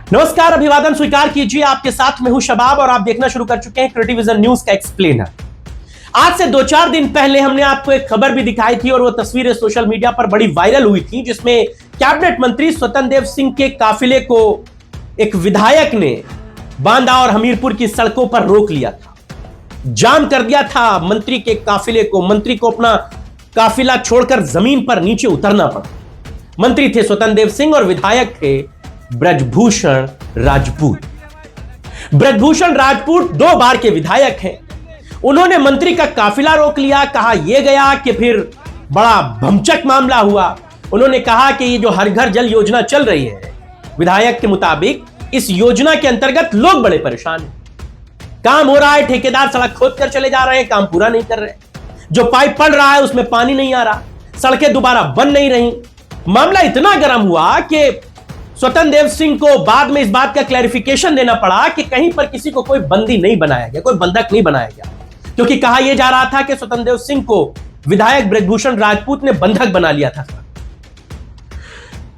नमस्कार, अभिवादन स्वीकार कीजिए। आपके साथ में हूं शबाब और आप देखना शुरू कर चुके हैं क्रिएटिव विजन न्यूज का एक्सप्लेनर। आज से 2-4 दिन पहले हमने आपको एक खबर भी दिखाई थी और वो तस्वीरें सोशल मीडिया पर बड़ी वायरल हुई थी, जिसमें कैबिनेट मंत्री स्वतंत्र देव सिंह के काफिले को एक विधायक ने बांदा और हमीरपुर की सड़कों पर रोक लिया था, जाम कर दिया था मंत्री के काफिले को। मंत्री को अपना काफिला छोड़कर जमीन पर नीचे उतरना पड़ा। मंत्री थे स्वतंत्र देव सिंह और विधायक थे ब्रजभूषण राजपूत। ब्रजभूषण राजपूत 2 बार के विधायक हैं। उन्होंने मंत्री का काफिला रोक लिया, कहा यह गया कि फिर बड़ा भमचक मामला हुआ। उन्होंने कहा कि ये जो हर घर जल योजना चल रही है, विधायक के मुताबिक इस योजना के अंतर्गत लोग बड़े परेशान हैं। काम हो रहा है, ठेकेदार सड़क खोद कर चले जा रहे हैं, काम पूरा नहीं कर रहे। जो पाइप पड़ रहा है उसमें पानी नहीं आ रहा, सड़कें दोबारा बन नहीं रही। मामला इतना गर्म हुआ कि स्वतंत्र देव सिंह को बाद में इस बात का क्लैरिफिकेशन देना पड़ा कि कहीं पर किसी को कोई बंदी नहीं बनाया गया, कोई बंधक नहीं बनाया गया, क्योंकि कहा यह जा रहा था कि स्वतंत्र देव सिंह को विधायक ब्रजभूषण राजपूत ने बंधक बना लिया था।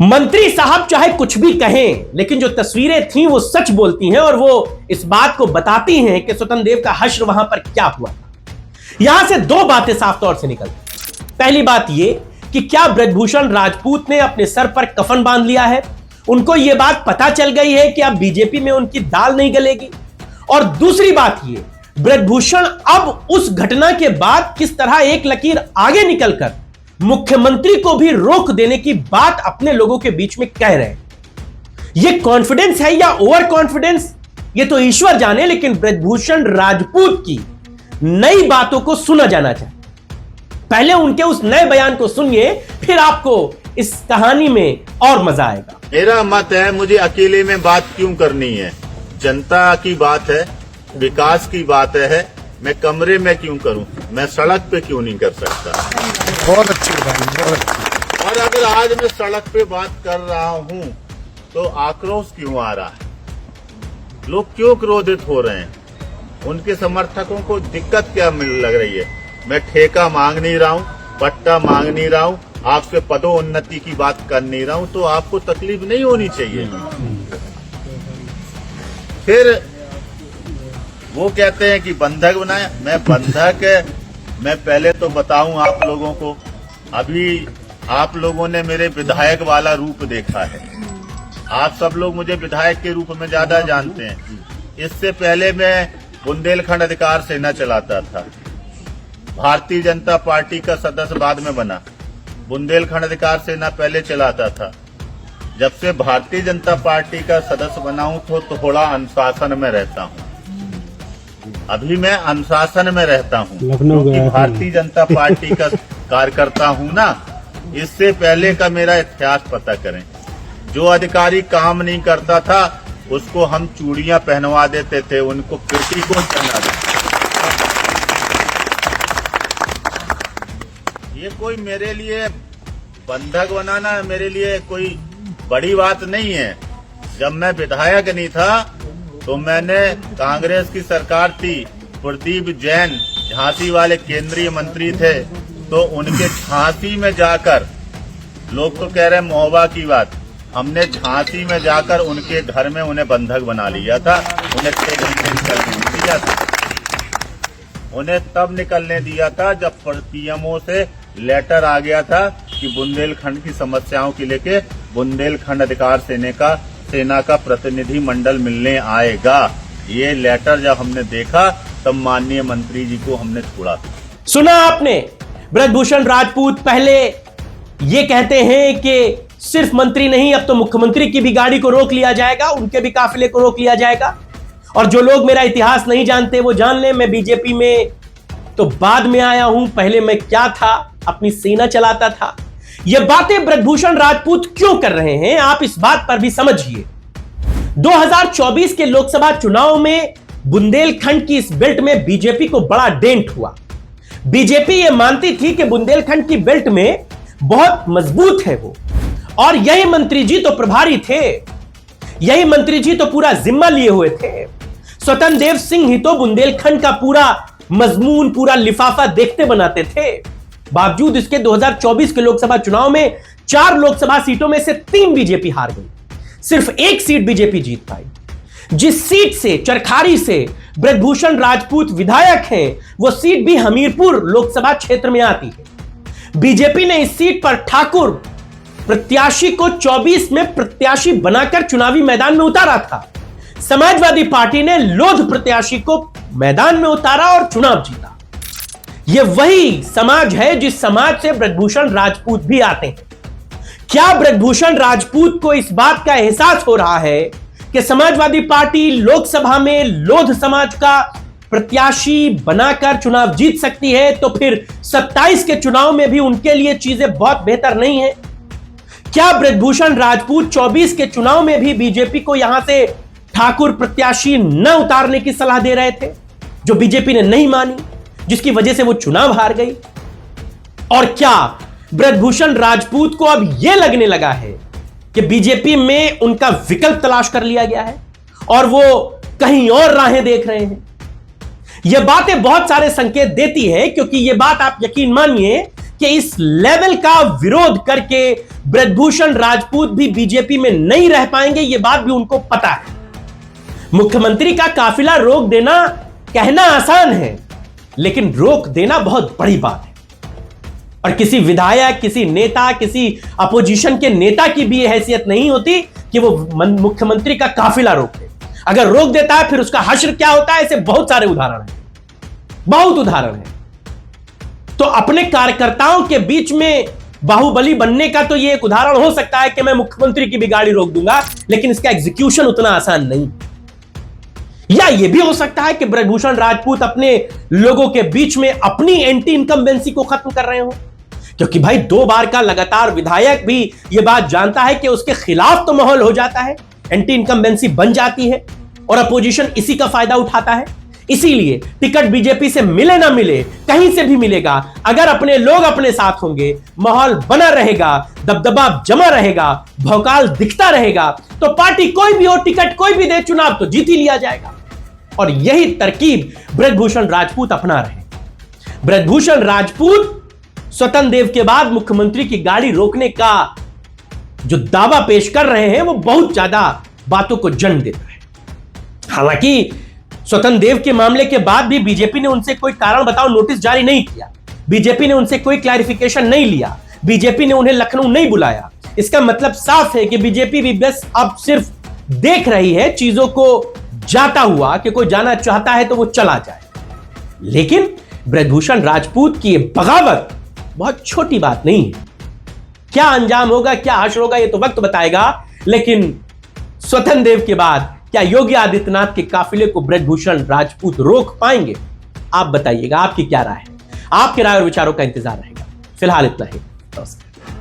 मंत्री साहब चाहे कुछ भी कहें, लेकिन जो तस्वीरें थी वो सच बोलती हैं और वो इस बात को बताती हैं कि स्वतंत्र देव का हश्र वहां पर क्या हुआ था। यहां से 2 बातें साफ तौर से निकलती। पहली बात यह कि क्या ब्रजभूषण राजपूत ने अपने सर पर कफन बांध लिया है, उनको यह बात पता चल गई है कि अब बीजेपी में उनकी दाल नहीं गलेगी। और दूसरी बात यह, ब्रजभूषण अब उस घटना के बाद किस तरह एक लकीर आगे निकलकर मुख्यमंत्री को भी रोक देने की बात अपने लोगों के बीच में कह रहे हैं। यह कॉन्फिडेंस है या ओवर कॉन्फिडेंस, यह तो ईश्वर जाने, लेकिन ब्रजभूषण राजपूत की नई बातों को सुना जाना चाहिए। पहले उनके उस नए बयान को सुनिए, फिर आपको इस कहानी में और मजा आएगा। मेरा मत है, मुझे अकेले में बात क्यों करनी है। जनता की बात है, विकास की बात है, मैं कमरे में क्यों करूं, मैं सड़क पे क्यों नहीं कर सकता। बहुत अच्छी बात, बहुत अच्छी। और अगर आज मैं सड़क पे बात कर रहा हूं तो आक्रोश क्यों आ रहा है, लोग क्यों क्रोधित हो रहे हैं, उनके समर्थकों को दिक्कत क्या लग रही है। मैं ठेका मांग नहीं रहा हूं, पट्टा मांग नहीं रहा हूं, आपके पदोन्नति की बात कर नहीं रहा हूं, तो आपको तकलीफ नहीं होनी चाहिए। फिर वो कहते हैं कि बंधक बनाया, मैं बंधक, मैं पहले तो बताऊं आप लोगों को, अभी आप लोगों ने मेरे विधायक वाला रूप देखा है। आप सब लोग मुझे विधायक के रूप में ज्यादा जानते हैं। इससे पहले मैं बुंदेलखंड अधिकार सेना चलाता था, भारतीय जनता पार्टी का सदस्य बाद में बना, बुंदेलखंड अधिकार सेना पहले चलाता था। जब से भारतीय जनता पार्टी का सदस्य बना हूं तो थोड़ा अनुशासन में रहता हूं। अभी मैं अनुशासन में रहता हूं क्योंकि भारतीय जनता पार्टी का कार्यकर्ता हूं ना। इससे पहले का मेरा इतिहास पता करें। जो अधिकारी काम नहीं करता था उसको हम चूड़ियां पहनवा देते थे, उनको किसी को पहना देते। ये कोई मेरे लिए बंधक बनाना मेरे लिए कोई बड़ी बात नहीं है। जब मैं विधायक नहीं था तो मैंने, कांग्रेस की सरकार थी, प्रदीप जैन झांसी वाले केंद्रीय मंत्री थे, तो उनके झांसी में जाकर, लोग तो कह रहे हैं महोबा की बात, हमने झांसी में जाकर उनके घर में उन्हें बंधक बना लिया था। उन्हें 6 घंटे निकलने दिया था, उन्हें तब निकलने दिया था जब पीएमओ से लेटर आ गया था कि बुंदेलखंड की समस्याओं के लेके बुंदेलखंड अधिकार सेना का प्रतिनिधि मंडल मिलने आएगा। ये लेटर जब हमने देखा तब माननीय मंत्री जी को हमने छोड़ा। सुना आपने, ब्रजभूषण राजपूत पहले ये कहते हैं कि सिर्फ मंत्री नहीं, अब तो मुख्यमंत्री की भी गाड़ी को रोक लिया जाएगा, उनके भी काफिले को रोक लिया जाएगा। और जो लोग मेरा इतिहास नहीं जानते वो जान ले, मैं बीजेपी में तो बाद में आया हूं, पहले मैं क्या था, अपनी सेना चलाता था। ये बातें ब्रजभूषण राजपूत क्यों कर रहे हैं, आप इस बात पर भी समझिए। 2024 के लोकसभा चुनाव में बुंदेलखंड की इस बेल्ट में बीजेपी को बड़ा डेंट हुआ। बीजेपी ये मानती थी कि बुंदेलखंड की बेल्ट में बहुत मजबूत है वो, और यही मंत्री जी तो प्रभारी थे, यही मंत्री जी तो पूरा जिम्मा लिए हुए थे। स्वतंत्र देव सिंह ही तो बुंदेलखंड का पूरा मजमून, पूरा लिफाफा देखते बनाते थे। बावजूद इसके 2024 के लोकसभा चुनाव में 4 लोकसभा सीटों में से 3 बीजेपी हार गई। सिर्फ एक सीट बीजेपी जीत पाई। जिस सीट से, चरखारी से ब्रजभूषण राजपूत विधायक हैं, वो सीट भी हमीरपुर लोकसभा क्षेत्र में आती है। बीजेपी ने इस सीट पर ठाकुर प्रत्याशी को 24 में प्रत्याशी बनाकर चुनावी मैदान में उतारा था। समाजवादी पार्टी ने लोध प्रत्याशी को मैदान में उतारा और चुनाव जीता। यह वही समाज है जिस समाज से ब्रजभूषण राजपूत भी आते हैं। क्या ब्रजभूषण राजपूत को इस बात का एहसास हो रहा है कि समाजवादी पार्टी लोकसभा में लोध समाज का प्रत्याशी बनाकर चुनाव जीत सकती है, तो फिर 27 के चुनाव में भी उनके लिए चीजें बहुत बेहतर नहीं है? क्या ब्रजभूषण राजपूत 24 के चुनाव में भी बीजेपी को यहां से ठाकुर प्रत्याशी न उतारने की सलाह दे रहे थे, जो बीजेपी ने नहीं मानी, जिसकी वजह से वो चुनाव हार गई? और क्या ब्रजभूषण राजपूत को अब यह लगने लगा है कि बीजेपी में उनका विकल्प तलाश कर लिया गया है और वो कहीं और राहें देख रहे हैं? यह बातें बहुत सारे संकेत देती है, क्योंकि यह बात आप यकीन मानिए कि इस लेवल का विरोध करके ब्रजभूषण राजपूत भी बीजेपी में नहीं रह पाएंगे, यह बात भी उनको पता है। मुख्यमंत्री का काफिला रोक देना कहना आसान है, लेकिन रोक देना बहुत बड़ी बात है। और किसी विधायक, किसी नेता, किसी अपोजिशन के नेता की भी यह हैसियत नहीं होती कि वो मुख्यमंत्री का काफिला रोक दे। अगर रोक देता है फिर उसका हश्र क्या होता है, ऐसे बहुत सारे उदाहरण हैं, बहुत उदाहरण हैं। तो अपने कार्यकर्ताओं के बीच में बाहुबली बनने का तो यह एक उदाहरण हो सकता है कि मैं मुख्यमंत्री की भी गाड़ी रोक दूंगा, लेकिन इसका एग्जीक्यूशन उतना आसान नहीं। या यह भी हो सकता है कि ब्रजभूषण राजपूत अपने लोगों के बीच में अपनी एंटी इनकम्बेंसी को खत्म कर रहे हो, क्योंकि भाई 2 बार का लगातार विधायक भी यह बात जानता है कि उसके खिलाफ तो माहौल हो जाता है, एंटी इनकम्बेंसी बन जाती है और अपोजिशन इसी का फायदा उठाता है। इसीलिए टिकट बीजेपी से मिले ना मिले, कहीं से भी मिलेगा, अगर अपने लोग अपने साथ होंगे, माहौल बना रहेगा, दबदबा जमा रहेगा, भौकाल दिखता रहेगा, तो पार्टी कोई भी हो, टिकट कोई भी दे, चुनाव तो जीत ही लिया जाएगा। और यही तरकीब ब्रजभूषण राजपूत अपना रहे। ब्रजभूषण राजपूत स्वतंत्र देव के बाद मुख्यमंत्री की गाड़ी रोकने का जो दावा पेश कर रहे हैं, वो बहुत ज्यादा बातों को जन्म देता है। हालांकि स्वतंत्र देव के मामले के बाद भी बीजेपी ने उनसे कोई कारण बताओ नोटिस जारी नहीं किया, बीजेपी ने उनसे कोई क्लैरिफिकेशन नहीं लिया, बीजेपी ने उन्हें लखनऊ नहीं बुलाया। इसका मतलब साफ है कि बीजेपी भी बस अब सिर्फ देख रही है चीजों को जाता हुआ, कि कोई जाना चाहता है तो वो चला जाए। लेकिन ब्रजभूषण राजपूत की बगावत बहुत छोटी बात नहीं है। क्या अंजाम होगा, क्या हश्र होगा, ये तो वक्त बताएगा। लेकिन स्वतंत्र देव के बाद क्या योगी आदित्यनाथ के काफिले को ब्रजभूषण राजपूत रोक पाएंगे? आप बताइएगा, आपकी क्या राय है? आपके राय और विचारों का इंतजार रहेगा। फिलहाल इतना ही। नमस्कार।